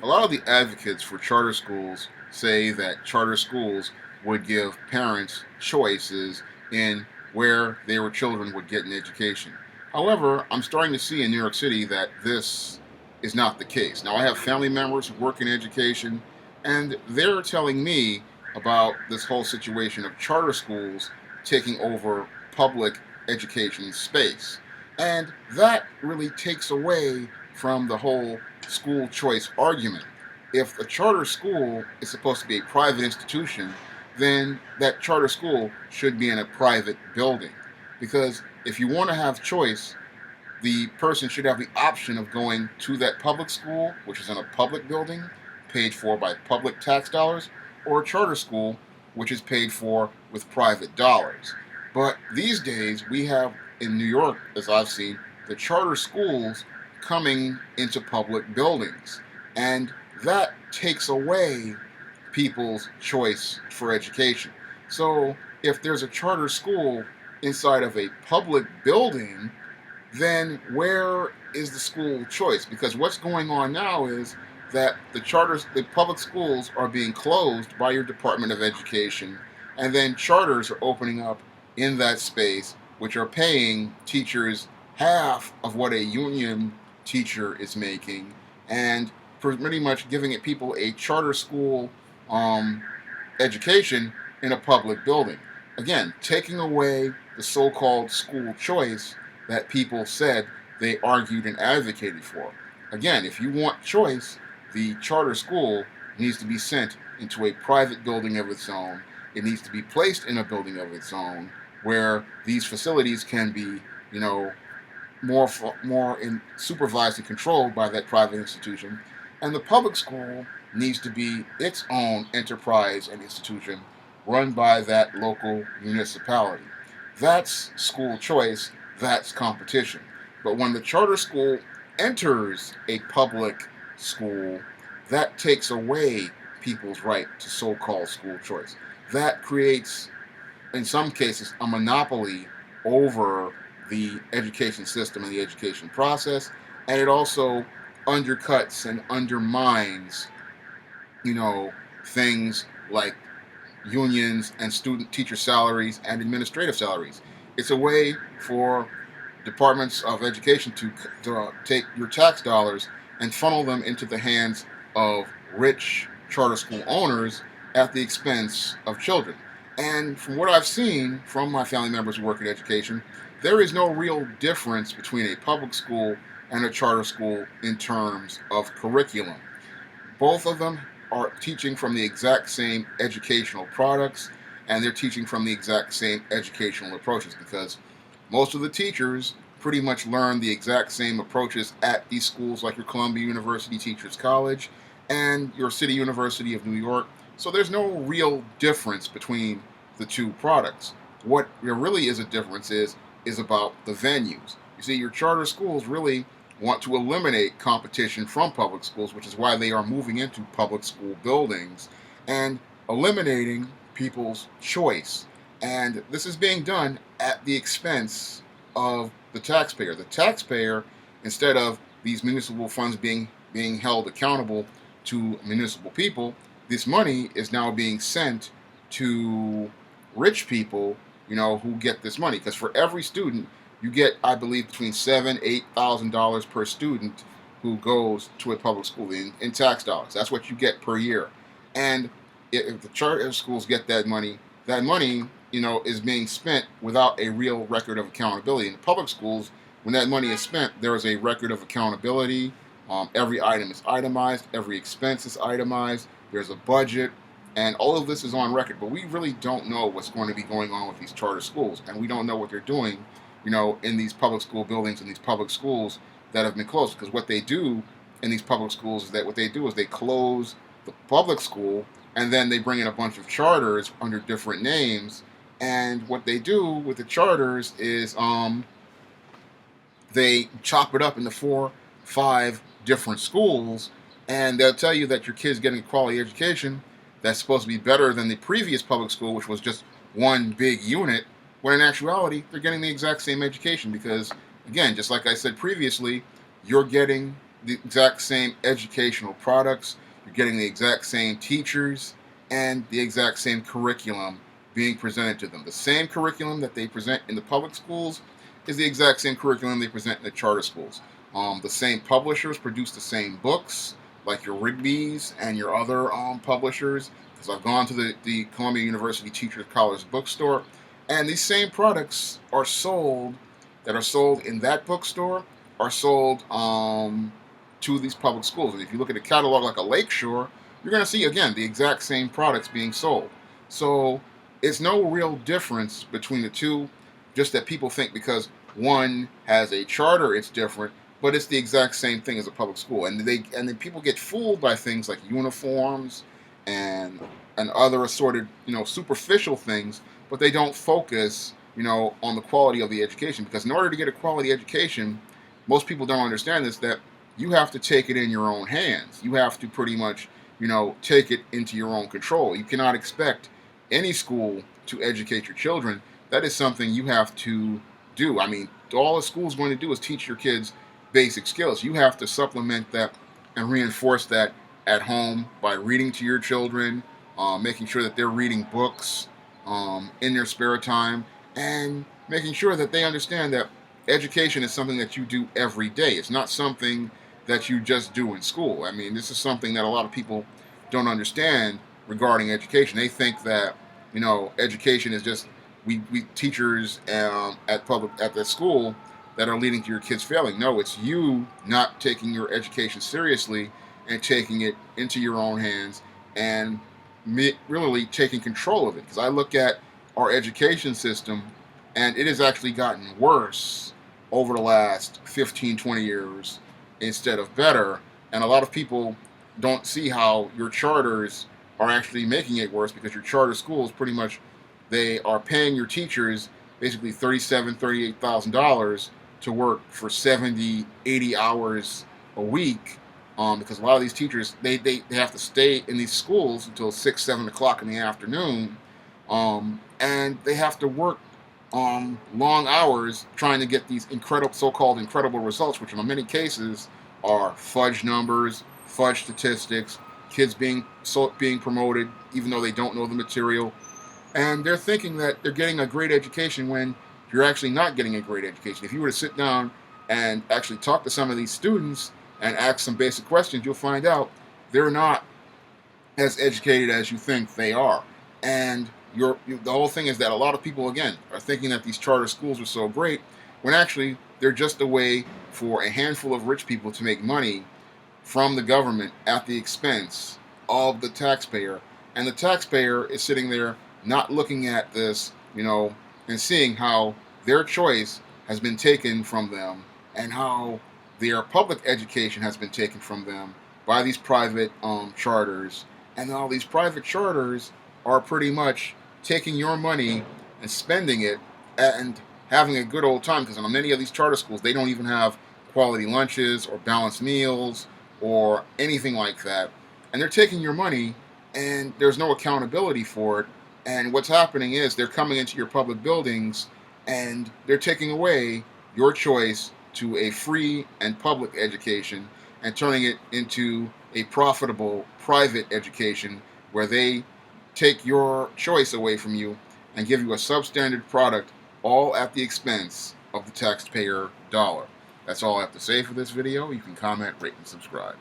A lot of the advocates for charter schools say that charter schools would give parents choices in where their children would get an education. However, I'm starting to see in New York City that this is not the case. Now, I have family members who work in education, and they're telling me about this whole situation of charter schools taking over public education space. And that really takes away from the whole school choice argument. If a charter school is supposed to be a private institution, then that charter school should be in a private building. Because if you want to have choice, the person should have the option of going to that public school, which is in a public building, paid for by public tax dollars, or a charter school, which is paid for with private dollars. But these days, we have in New York, as I've seen, the charter schools coming into public buildings. And that takes away people's choice for education. So if there's a charter school inside of a public building, then where is the school choice? Because what's going on now is that the public schools are being closed by your Department of Education, and then charters are opening up in that space, which are paying teachers half of what a union teacher is making, and pretty much giving it people a charter school um, education in a public building. Again, taking away the so-called school choice that people said they argued and advocated for. Again, if you want choice, the charter school needs to be sent into a private building of its own. It needs to be placed in a building of its own where these facilities can be, you know, more supervised and controlled by that private institution. And the public school needs to be its own enterprise and institution run by that local municipality. That's school choice, that's competition. But when the charter school enters a public school, that takes away people's right to so called school choice. That creates, in some cases, a monopoly over the education system and the education process, and it also undercuts and undermines, things like unions and student teacher salaries and administrative salaries. It's a way for departments of education to take your tax dollars and funnel them into the hands of rich charter school owners at the expense of children. And from what I've seen from my family members who work in education, there is no real difference between a public school and a charter school in terms of curriculum. Both of them are teaching from the exact same educational products, and they're teaching from the exact same educational approaches, because most of the teachers pretty much learn the exact same approaches at these schools like your Columbia University Teachers College and your City University of New York. So there's no real difference between the two products. What there really is a difference is about the venues. You see, your charter schools really want to eliminate competition from public schools, which is why they are moving into public school buildings and eliminating people's choice. And this is being done at the expense of the taxpayer. The taxpayer, instead of these municipal funds being held accountable to municipal people, this money is now being sent to rich people, who get this money. Because for every student, you get, I believe, between $7,000 to $8,000 per student who goes to a public school in tax dollars. That's what you get per year. And if the charter schools get that money, is being spent without a real record of accountability. In the public schools, when that money is spent, there is a record of accountability. Every item is itemized, every expense is itemized, there's a budget, and all of this is on record. But we really don't know what's going to be going on with these charter schools, and we don't know what they're doing, in these public school buildings and these public schools that have been closed. Because what they do in these public schools is that what they do is they close the public school, and then they bring in a bunch of charters under different names. And what they do with the charters is they chop it up into 4, 5 different schools, and they'll tell you that your kid's getting a quality education that's supposed to be better than the previous public school, which was just one big unit, when in actuality, they're getting the exact same education because, again, just like I said previously, you're getting the exact same educational products, you're getting the exact same teachers, and the exact same curriculum being presented to them. The same curriculum that they present in the public schools is the exact same curriculum they present in the charter schools. The same publishers produce the same books, like your Rigby's and your other publishers. Because I've gone to the Columbia University Teachers College bookstore, and these same products are sold that are sold in that bookstore are sold to these public schools. And if you look at a catalog like a Lakeshore, you're going to see, again, the exact same products being sold. So it's no real difference between the two, just that people think because one has a charter, it's different, but it's the exact same thing as a public school. And then people get fooled by things like uniforms and other assorted, superficial things, but they don't focus, on the quality of the education. Because in order to get a quality education, most people don't understand this, that you have to take it in your own hands. You have to pretty much, take it into your own control. You cannot expect any school to educate your children. That is something you have to do. I mean, all a school is going to do is teach your kids basic skills. You have to supplement that and reinforce that at home by reading to your children, making sure that they're reading books in their spare time, and making sure that they understand that education is something that you do every day. It's not something that you just do in school. I mean, this is something that a lot of people don't understand regarding education. They think that, education is just we teachers at the school that are leading to your kids failing. No, it's you not taking your education seriously and taking it into your own hands and really taking control of it. Because I look at our education system, and it has actually gotten worse over the last 15, 20 years instead of better. And a lot of people don't see how your charters are actually making it worse, because your charter schools pretty much, they are paying your teachers basically $37,000, $38,000 to work for 70, 80 hours a week, because a lot of these teachers, they have to stay in these schools until 6, 7 o'clock in the afternoon, and they have to work long hours trying to get these so-called incredible results, which in many cases are fudge numbers, fudge statistics, kids being promoted even though they don't know the material, and they're thinking that they're getting a great education when you're actually not getting a great education. If you were to sit down and actually talk to some of these students and ask some basic questions, you'll find out they're not as educated as you think they are. And the whole thing is that a lot of people, again, are thinking that these charter schools are so great, when actually they're just a way for a handful of rich people to make money from the government at the expense of the taxpayer. And the taxpayer is sitting there not looking at this, and seeing how their choice has been taken from them, and how their public education has been taken from them by these private charters. And all these private charters are pretty much taking your money and spending it and having a good old time, because on many of these charter schools, they don't even have quality lunches or balanced meals or anything like that. And they're taking your money, and there's no accountability for it. And what's happening is they're coming into your public buildings, and they're taking away your choice to a free and public education and turning it into a profitable private education, where they take your choice away from you and give you a substandard product, all at the expense of the taxpayer dollar. That's all I have to say for this video. You can comment, rate, and subscribe.